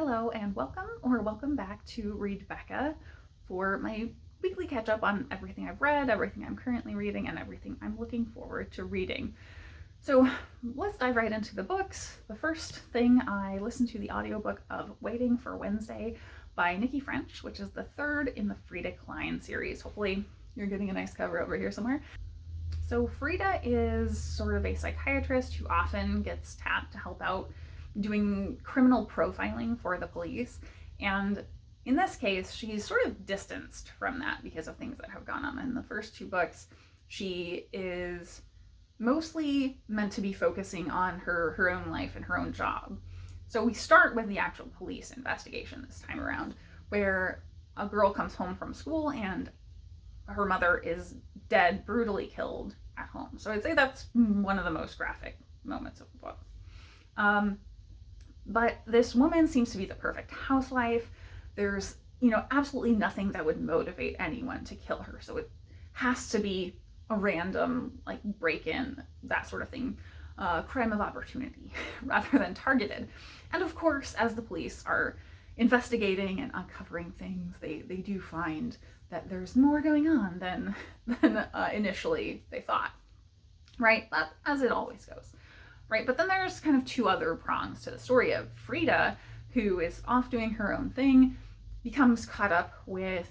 Hello and welcome back to Read Becca for my weekly catch up on everything I've read, everything I'm currently reading, and everything I'm looking forward to reading. So let's dive right into the books. The first thing, I listened to the audiobook of Waiting for Wednesday by Nicci French, which is the third in the Frida Klein series. Hopefully you're getting a nice cover over here somewhere. So Frida is sort of a psychiatrist who often gets tapped to help out doing criminal profiling for the police, and in this case she's sort of distanced from that because of things that have gone on in the first two books. She is mostly meant to be focusing on her own life and her own job. So we start with the actual police investigation this time around, where a girl comes home from school and her mother is dead, brutally killed at home. So I'd say that's one of the most graphic moments of the book. But this woman seems to be the perfect housewife. There's, absolutely nothing that would motivate anyone to kill her. So it has to be a random, break-in, that sort of thing, crime of opportunity, rather than targeted. And of course, as the police are investigating and uncovering things, they do find that there's more going on than initially they thought, right? That, as it always goes. Right, but then there's kind of two other prongs to the story of Frida, who is off doing her own thing, becomes caught up with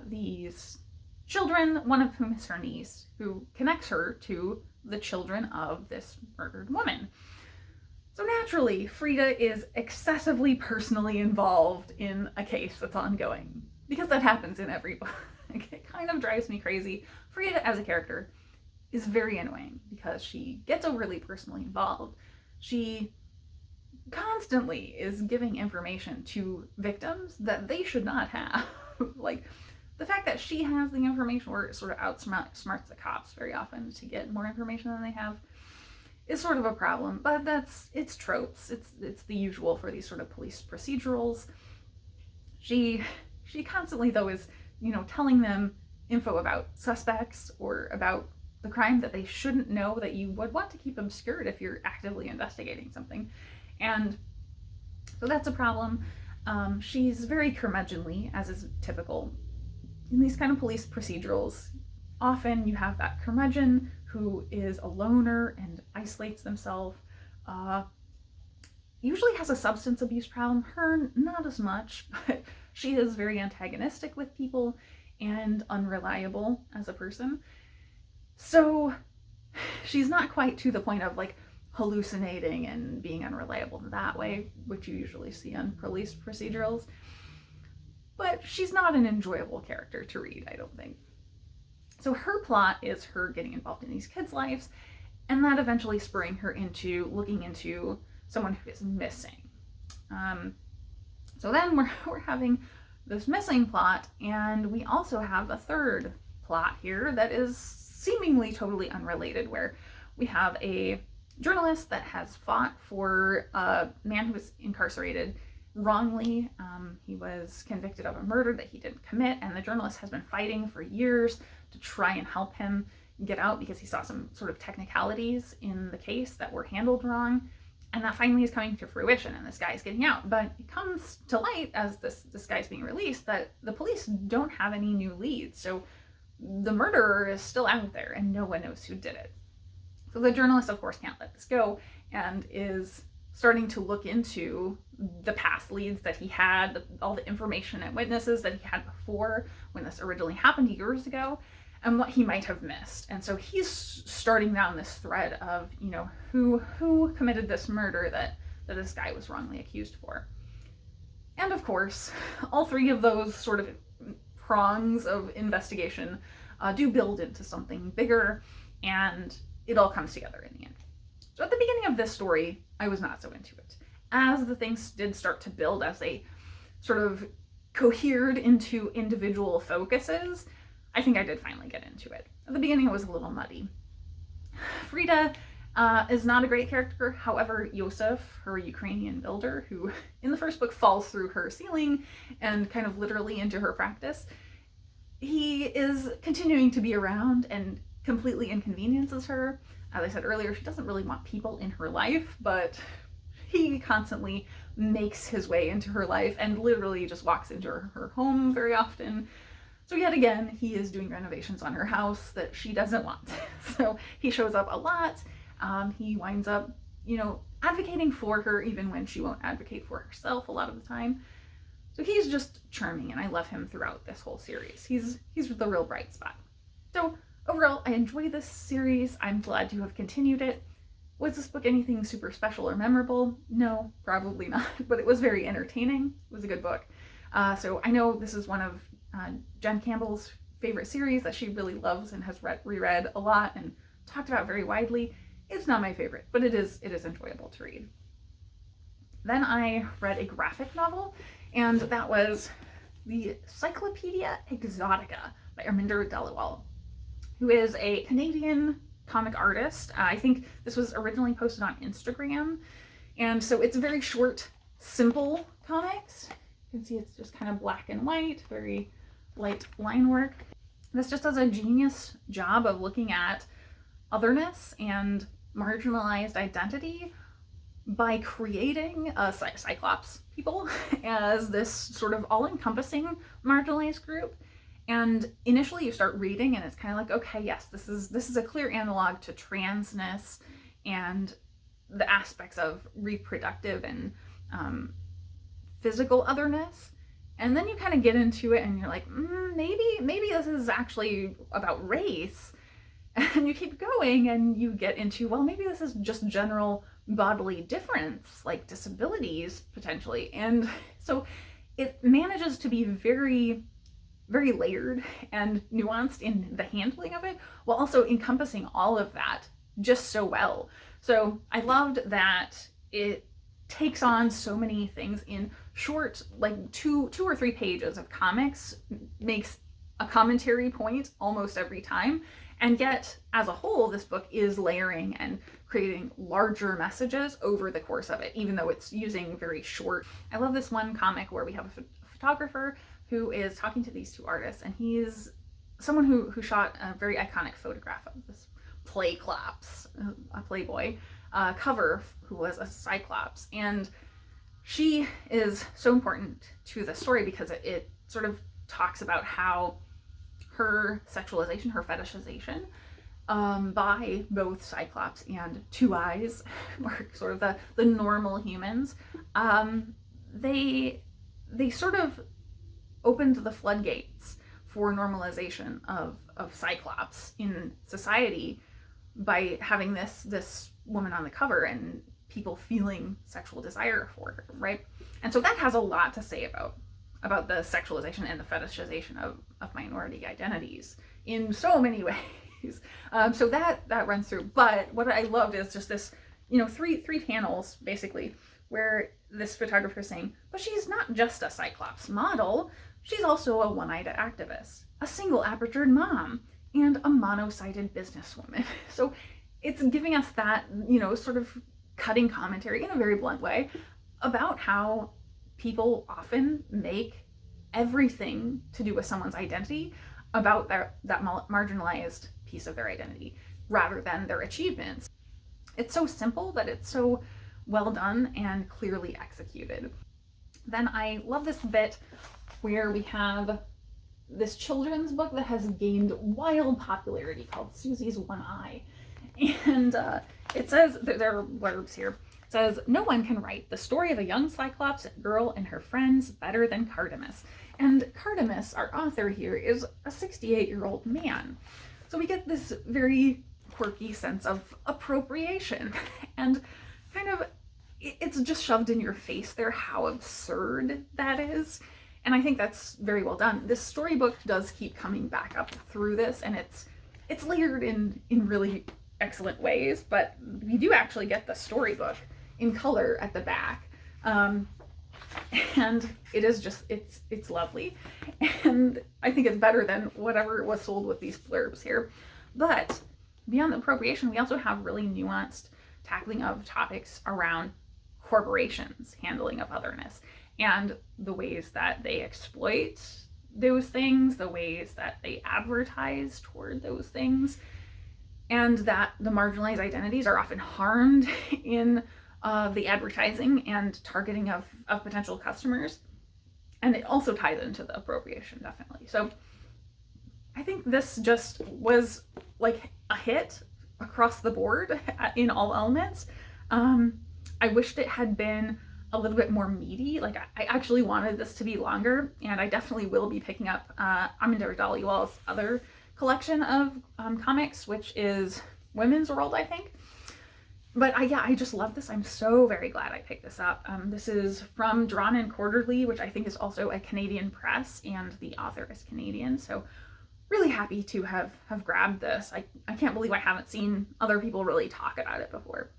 these children, one of whom is her niece, who connects her to the children of this murdered woman. So naturally, Frida is excessively personally involved in a case that's ongoing, because that happens in every book. It kind of drives me crazy. Frida as a character is very annoying because she gets overly personally involved. She constantly is giving information to victims that they should not have. The fact that she has the information, or sort of outsmarts the cops very often to get more information than they have, is sort of a problem. But it's tropes. It's the usual for these sort of police procedurals. She constantly though is, telling them info about suspects or about the crime that they shouldn't know, that you would want to keep obscured if you're actively investigating something. And so that's a problem. She's very curmudgeonly, as is typical in these kind of police procedurals. Often you have that curmudgeon who is a loner and isolates themselves, usually has a substance abuse problem. Her, not as much, but she is very antagonistic with people and unreliable as a person. So she's not quite to the point of hallucinating and being unreliable that way, which you usually see on police procedurals. But she's not an enjoyable character to read, I don't think. So her plot is her getting involved in these kids' lives, and that eventually spurring her into looking into someone who is missing. So then we're having this missing plot, and we also have a third plot here that is seemingly totally unrelated, where we have a journalist that has fought for a man who was incarcerated wrongly. He was convicted of a murder that he didn't commit, and the journalist has been fighting for years to try and help him get out because he saw some sort of technicalities in the case that were handled wrong, and that finally is coming to fruition, and this guy is getting out. But it comes to light as this guy's being released that the police don't have any new leads, so the murderer is still out there and no one knows who did it. So the journalist, of course, can't let this go and is starting to look into the past leads that he had, all the information and witnesses that he had before when this originally happened years ago, and what he might have missed. And so he's starting down this thread of, who committed this murder that this guy was wrongly accused for. And of course, all three of those sort of prongs of investigation do build into something bigger, and it all comes together in the end. So at the beginning of this story, I was not so into it. As the things did start to build, as they sort of cohered into individual focuses, I think I did finally get into it. At the beginning, it was a little muddy. Frida is not a great character. However, Yosef, her Ukrainian builder, who in the first book falls through her ceiling and kind of literally into her practice, he is continuing to be around and completely inconveniences her. As I said earlier, she doesn't really want people in her life, but he constantly makes his way into her life and literally just walks into her home very often. So yet again, he is doing renovations on her house that she doesn't want. So he shows up a lot. He winds up, advocating for her even when she won't advocate for herself a lot of the time. So he's just charming, and I love him throughout this whole series. He's the real bright spot. So overall, I enjoy this series. I'm glad to have continued it. Was this book anything super special or memorable? No, probably not, but it was very entertaining. It was a good book. So I know this is one of Jen Campbell's favorite series that she really loves and has reread a lot and talked about very widely. It's not my favorite, but it is enjoyable to read. Then I read a graphic novel, and that was the Cyclopedia Exotica by Aminder Dhaliwal, who is a Canadian comic artist. I think this was originally posted on Instagram, and so it's very short, simple comics. You can see it's just kind of black and white, very light line work. This just does a genius job of looking at otherness and marginalized identity by creating Cyclops people as this sort of all-encompassing marginalized group. And initially you start reading and it's kind of like, okay, yes, this is a clear analog to transness and the aspects of reproductive and physical otherness. And then you kind of get into it and you're like, maybe this is actually about race. And you keep going and you get into, well, maybe this is just general bodily difference, like disabilities potentially. And so it manages to be very, very layered and nuanced in the handling of it, while also encompassing all of that just so well. So I loved that it takes on so many things in short, like two or three pages of comics, makes a commentary point almost every time. And yet, as a whole, this book is layering and creating larger messages over the course of it, even though it's using very short. I love this one comic where we have a photographer who is talking to these two artists, and he's someone who shot a very iconic photograph of this Playclops, a Playboy cover, who was a Cyclops. And she is so important to the story because it sort of talks about how her sexualization, her fetishization by both Cyclops and Two Eyes, or sort of the normal humans, they sort of opened the floodgates for normalization of Cyclops in society by having this woman on the cover and people feeling sexual desire for her, right? And so that has a lot to say about the sexualization and the fetishization of minority identities in so many ways. So that runs through. But what I loved is just this, three panels basically where this photographer is saying, but she's not just a Cyclops model, she's also a one-eyed activist, a single apertured mom, and a mono-sided businesswoman. So it's giving us that, sort of cutting commentary in a very blunt way about how people often make everything to do with someone's identity about that marginalized piece of their identity rather than their achievements. It's so simple, but it's so well done and clearly executed. Then I love this bit where we have this children's book that has gained wild popularity called Susie's One Eye. And it says, there are blurbs here. It says, no one can write the story of a young Cyclops girl and her friends better than Cardamus. And Cardamus, our author here, is a 68-year-old man. So we get this very quirky sense of appropriation. And kind of, it's just shoved in your face there how absurd that is. And I think that's very well done. This storybook does keep coming back up through this, and it's layered in really excellent ways, but we do actually get the storybook in color at the back. And it is just, it's lovely. And I think it's better than whatever was sold with these blurbs here. But beyond the appropriation, we also have really nuanced tackling of topics around corporations' handling of otherness and the ways that they exploit those things, the ways that they advertise toward those things, and that the marginalized identities are often harmed in the advertising and targeting of potential customers. And it also ties into the appropriation, definitely. So I think this just was like a hit across the board in all elements. I wished it had been a little bit more meaty. Like I actually wanted this to be longer, and I definitely will be picking up Aminder Dhaliwal's other collection of comics, which is Women's World, I think. But I just love this. I'm so very glad I picked this up. This is from Drawn in Quarterly, which I think is also a Canadian press, and the author is Canadian. So really happy to have grabbed this. I can't believe I haven't seen other people really talk about it before.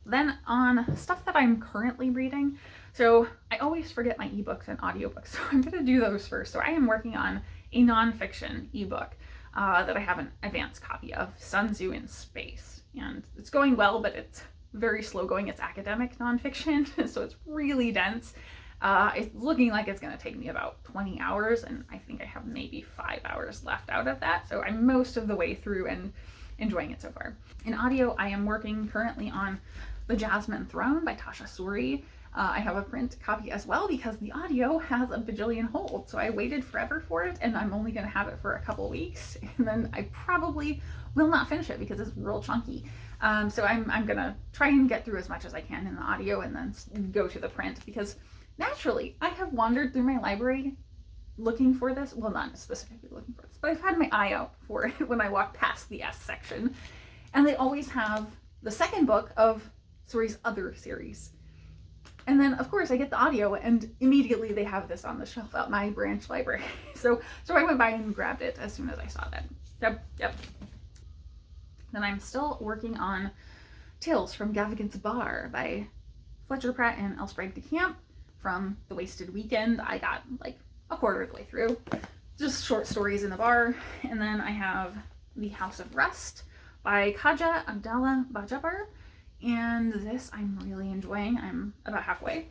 Then on stuff that I'm currently reading, so I always forget my ebooks and audiobooks, so I'm going to do those first. So I am working on a nonfiction ebook that I have an advanced copy of, Sun Tzu in Space. And it's going well, but it's very slow going. It's academic nonfiction, so it's really dense. It's looking like it's going to take me about 20 hours, and I think I have maybe 5 hours left out of that. So I'm most of the way through and enjoying it so far. In audio, I am working currently on The Jasmine Throne by Tasha Suri. I have a print copy as well because the audio has a bajillion holds. So I waited forever for it, and I'm only going to have it for a couple weeks. And then I probably will not finish it because it's real chunky. So I'm going to try and get through as much as I can in the audio and then go to the print, because naturally I have wandered through my library looking for this. Well, not specifically looking for this, but I've had my eye out for it when I walk past the S section. And they always have the second book of Suri's other series. And then, of course, I get the audio, and immediately they have this on the shelf at my branch library. So I went by and grabbed it as soon as I saw that. Yep. Then I'm still working on Tales from Gavigans Bar by Fletcher Pratt and Elsbreg de Camp. From The Wasted Weekend, I got like a quarter of the way through. Just short stories in the bar. And then I have The House of Rust by Khadija, Abdalla, Bajaber. And this I'm really enjoying. I'm about halfway.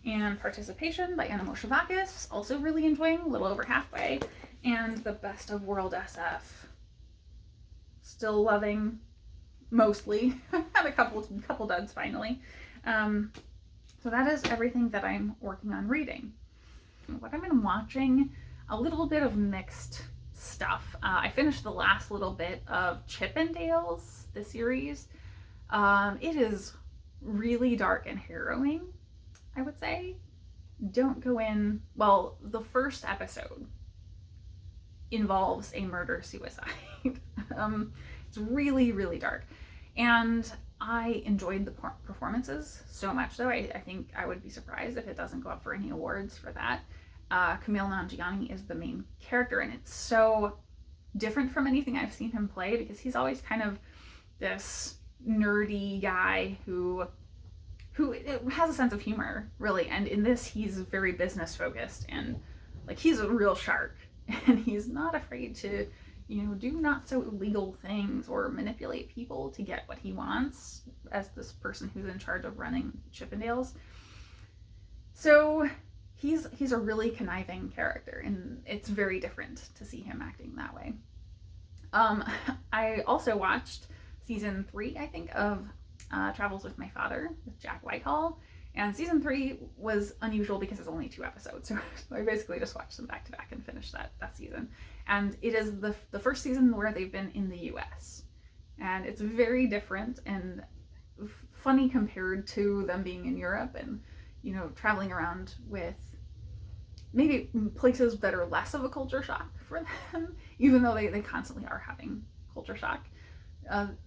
And Participation by Anna Moschovakis, also really enjoying, a little over halfway. And The Best of World SF, still loving, mostly. Had a couple duds finally. So that is everything that I'm working on reading. What I've been watching, a little bit of mixed stuff. I finished the last little bit of Chippendales, the series. It is really dark and harrowing, I would say. Don't go in, well, the first episode involves a murder-suicide. It's really, really dark. And I enjoyed the performances so much, though. I think I would be surprised if it doesn't go up for any awards for that. Kumail Nanjiani is the main character, and it's so different from anything I've seen him play, because he's always kind of this nerdy guy who has a sense of humor, really. And in this, he's very business focused, and like he's a real shark, and he's not afraid to, do not so illegal things or manipulate people to get what he wants as this person who's in charge of running Chippendales. So he's a really conniving character, and it's very different to see him acting that way. I also watched season 3, I think, of Travels with My Father with Jack Whitehall. And season 3 was unusual because it's only 2 episodes. So I basically just watched them back to back and finished that season. And it is the first season where they've been in the US. And it's very different and funny compared to them being in Europe and, traveling around with maybe places that are less of a culture shock for them, even though they constantly are having culture shock.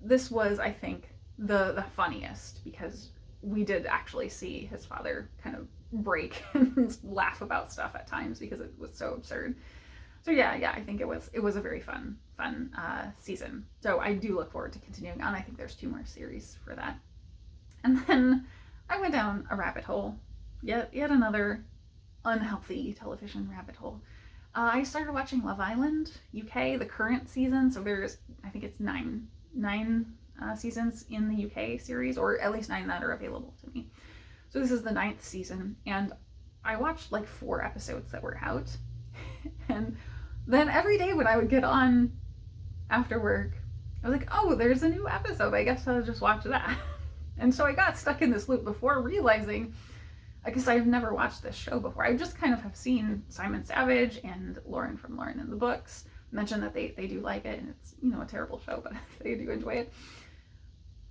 This was, I think, the funniest, because we did actually see his father kind of break and laugh about stuff at times because it was so absurd. So yeah, I think it was a very fun season. So I do look forward to continuing on. I think there's 2 more series for that. And then I went down a rabbit hole, yet another unhealthy television rabbit hole. I started watching Love Island UK, the current season. So there's, I think it's nine seasons in the UK series, or at least 9 that are available to me. So this is the 9th season, and I watched like 4 episodes that were out. And then every day when I would get on after work, I was like, oh, there's a new episode. I guess I'll just watch that. And so I got stuck in this loop before realizing, I guess I've never watched this show before. I just kind of have seen Simon Savage and Lauren from Lauren in the Books mention that they do like it, and it's, you know, a terrible show, but they do enjoy it.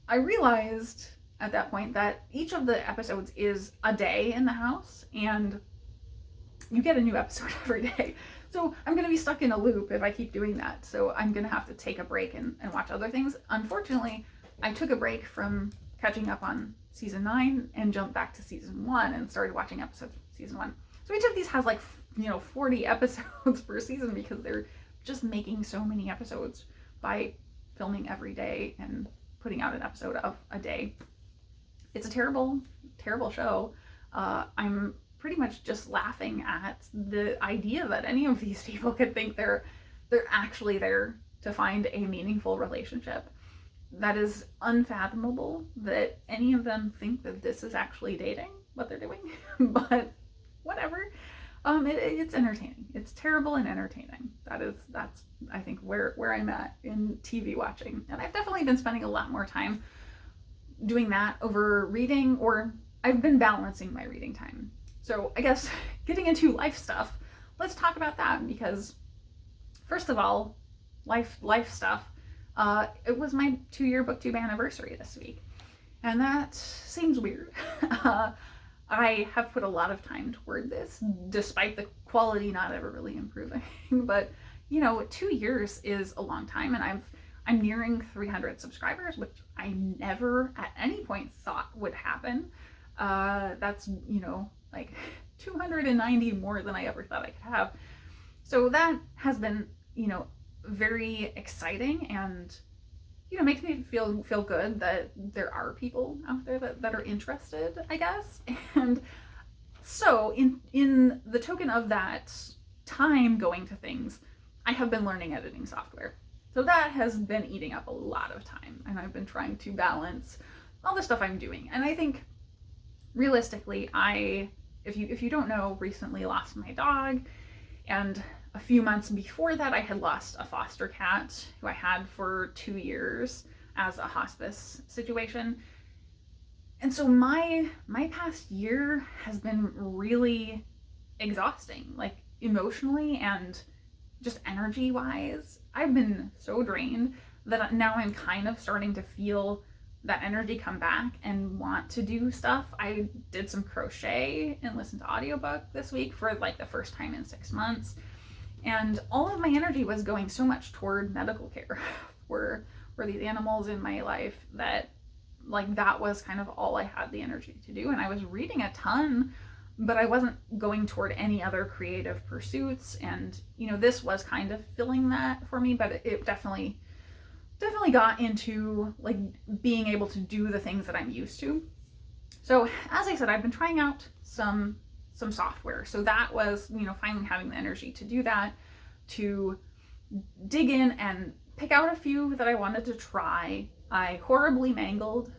I realized at that point that each of the episodes is a day in the house, and you get a new episode every day. So I'm going to be stuck in a loop if I keep doing that. So I'm going to have to take a break and watch other things. Unfortunately, I took a break from catching up on season 9 and jumped back to season 1 and started watching episodes from season 1. So each of these has like, 40 episodes per season because they're just making so many episodes by filming every day and putting out an episode of a day. It's a terrible, terrible show. I'm pretty much just laughing at the idea that any of these people could think they're actually there to find a meaningful relationship. That is unfathomable that any of them think that this is actually dating, what they're doing, but whatever. It's entertaining. It's terrible and entertaining. That's I think where I'm at in TV watching. And I've definitely been spending a lot more time doing that over reading, or I've been balancing my reading time. So I guess getting into life stuff, let's talk about that, because first of all, life stuff. It was my 2-year booktube anniversary this week, and that seems weird. I have put a lot of time toward this, despite the quality not ever really improving. But 2 years is a long time, and I'm nearing 300 subscribers, which I never at any point thought would happen. That's like 290 more than I ever thought I could have. So that has been very exciting, and makes me feel good that there are people out there that are interested, I guess. And so in the token of that time going to things, I have been learning editing software. So that has been eating up a lot of time, and I've been trying to balance all the stuff I'm doing. And I think realistically, if you don't know, recently lost my dog, and a few months before that, I had lost a foster cat who I had for 2 years as a hospice situation. And so my past year has been really exhausting, like emotionally and just energy wise. I've been so drained that now I'm kind of starting to feel that energy come back and want to do stuff. I did some crochet and listened to audiobook this week for like the first time in 6 months. And all of my energy was going so much toward medical care for these animals in my life that like that was kind of all I had the energy to do. And I was reading a ton, but I wasn't going toward any other creative pursuits. And this was kind of filling that for me, but it definitely got into like being able to do the things that I'm used to. So as I said, I've been trying out some software. So that was, finally having the energy to do that, to dig in and pick out a few that I wanted to try. I horribly mangled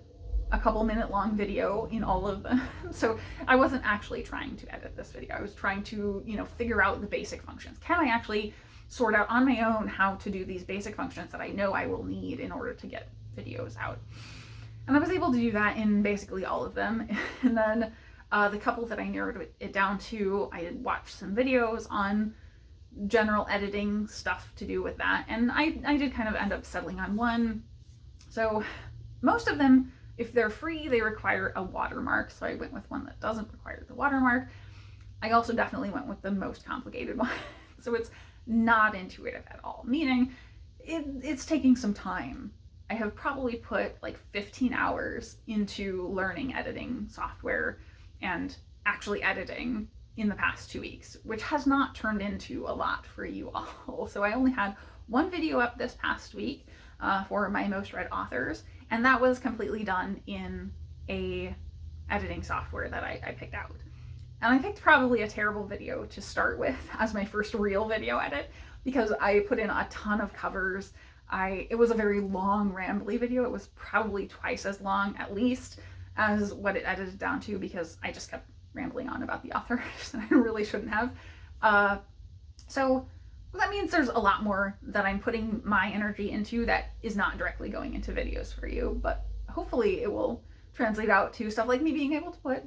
a couple minute long video in all of them. So I wasn't actually trying to edit this video. I was trying to, figure out the basic functions. Can I actually sort out on my own how to do these basic functions that I know I will need in order to get videos out? And I was able to do that in basically all of them. And then the couple that I narrowed it down to, I did watch some videos on general editing stuff to do with that. And I did kind of end up settling on one. So most of them, if they're free, they require a watermark. So I went with one that doesn't require the watermark. I also definitely went with the most complicated one. So it's not intuitive at all, meaning it's taking some time. I have probably put like 15 hours into learning editing software and actually editing in the past 2 weeks, which has not turned into a lot for you all. So I only had one video up this past week for my most read authors, and that was completely done in a editing software that I picked out. And I picked probably a terrible video to start with as my first real video edit, because I put in a ton of covers. It was a very long, rambly video. It was probably twice as long, at least, as what it edited down to, because I just kept rambling on about the author, and I really shouldn't have. So that means there's a lot more that I'm putting my energy into that is not directly going into videos for you, but hopefully it will translate out to stuff like me being able to put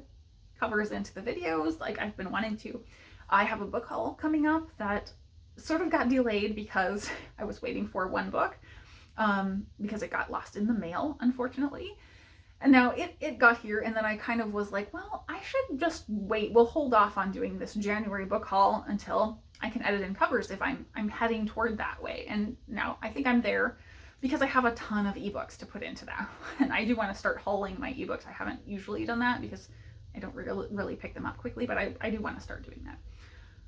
covers into the videos like I've been wanting to. I have a book haul coming up that sort of got delayed because I was waiting for one book because it got lost in the mail, unfortunately. And now it got here, and then I kind of was like, well, I should just wait. We'll hold off on doing this January book haul until I can edit in covers if I'm heading toward that way. And now I think I'm there because I have a ton of ebooks to put into that. And I do want to start hauling my ebooks. I haven't usually done that because I don't really pick them up quickly, but I do want to start doing that.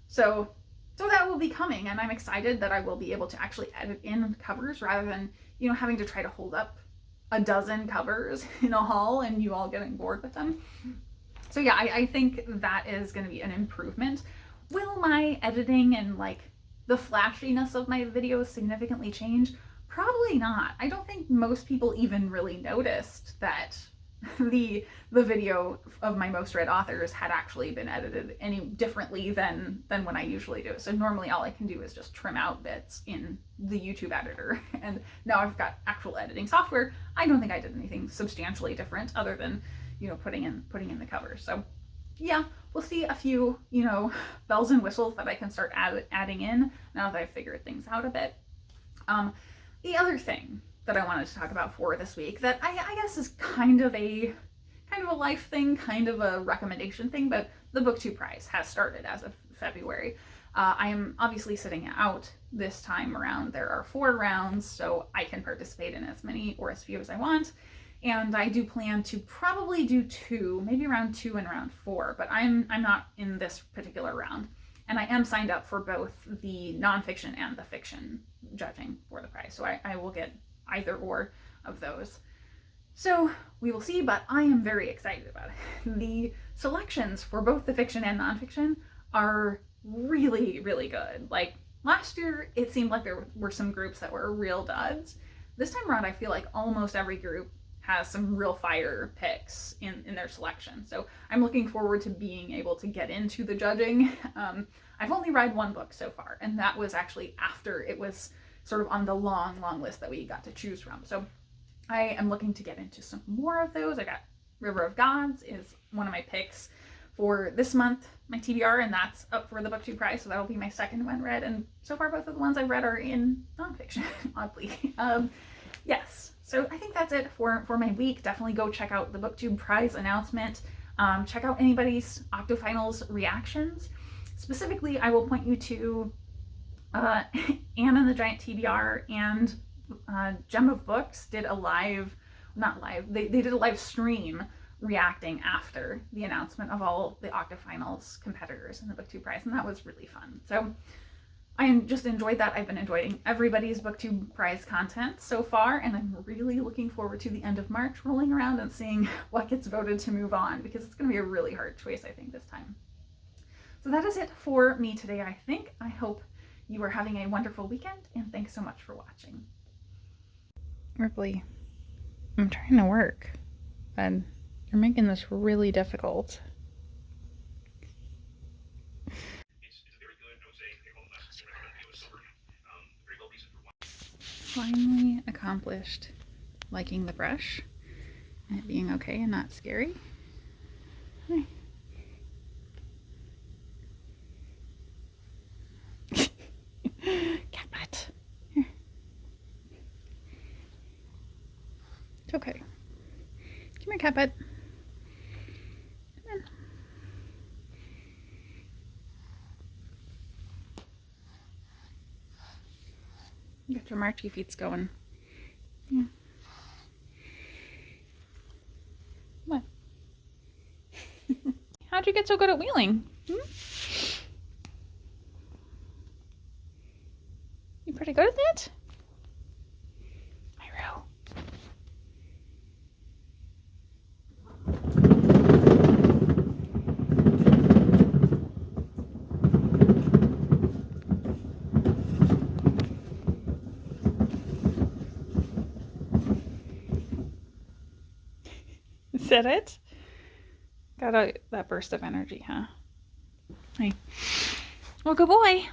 So that will be coming, and I'm excited that I will be able to actually edit in covers rather than, you know, having to try to hold up a dozen covers in a haul and you all getting bored with them. So yeah, I think that is going to be an improvement. Will my editing and like the flashiness of my videos significantly change? Probably not. I don't think most people even really noticed that the video of my most read authors had actually been edited any differently than when I usually do it. So normally all I can do is just trim out bits in the YouTube editor, and now I've got actual editing software. I don't think I did anything substantially different other than, you know, putting in the covers. So yeah, we'll see a few, you know, bells and whistles that I can start adding in now that I've figured things out a bit. The other thing that I wanted to talk about for this week that I guess is kind of a life thing, kind of a recommendation thing, but the BookTube prize has started as of February. I am obviously sitting out this time around. There are 4 rounds, so I can participate in as many or as few as I want. And I do plan to probably do 2, maybe round 2 and round 4, but I'm not in this particular round. And I am signed up for both the nonfiction and the fiction judging for the prize. So I will get either or of those. So we will see, but I am very excited about it. The selections for both the fiction and nonfiction are really, really good. Like last year, it seemed like there were some groups that were real duds. This time around, I feel like almost every group has some real fire picks in their selection. So I'm looking forward to being able to get into the judging. I've only read 1 book so far, and that was actually after it was sort of on the long list that we got to choose from. So I am looking to get into some more of those. I got River of Gods is one of my picks for this month, my TBR, and that's up for the BookTube prize, so that'll be my second one read. And so far, both of the ones I've read are in nonfiction, oddly. Yes, so I think that's it for my week. Definitely go check out the BookTube prize announcement. Check out anybody's Octofinals reactions. Specifically, I will point you to Anne and the Giant TBR and Gem of Books did a live, not live, they did a live stream reacting after the announcement of all the Octofinals competitors in the BookTube prize, and that was really fun. So I just enjoyed that. I've been enjoying everybody's BookTube prize content so far, and I'm really looking forward to the end of March rolling around and seeing what gets voted to move on, because it's going to be a really hard choice, I think, this time. So that is it for me today, I think. I hope you are having a wonderful weekend, and thanks so much for watching. Ripley, I'm trying to work, and you're making this really difficult. Finally accomplished liking the brush and it being okay and not scary. Hi. Cat butt. Here. It's okay. Come here, cat butt. Come on. Get your marchy feet going. Yeah. What? How'd you get so good at wheeling? You pretty good at that? Myro. Is that it? Got that burst of energy, huh? Hey. Well, good boy.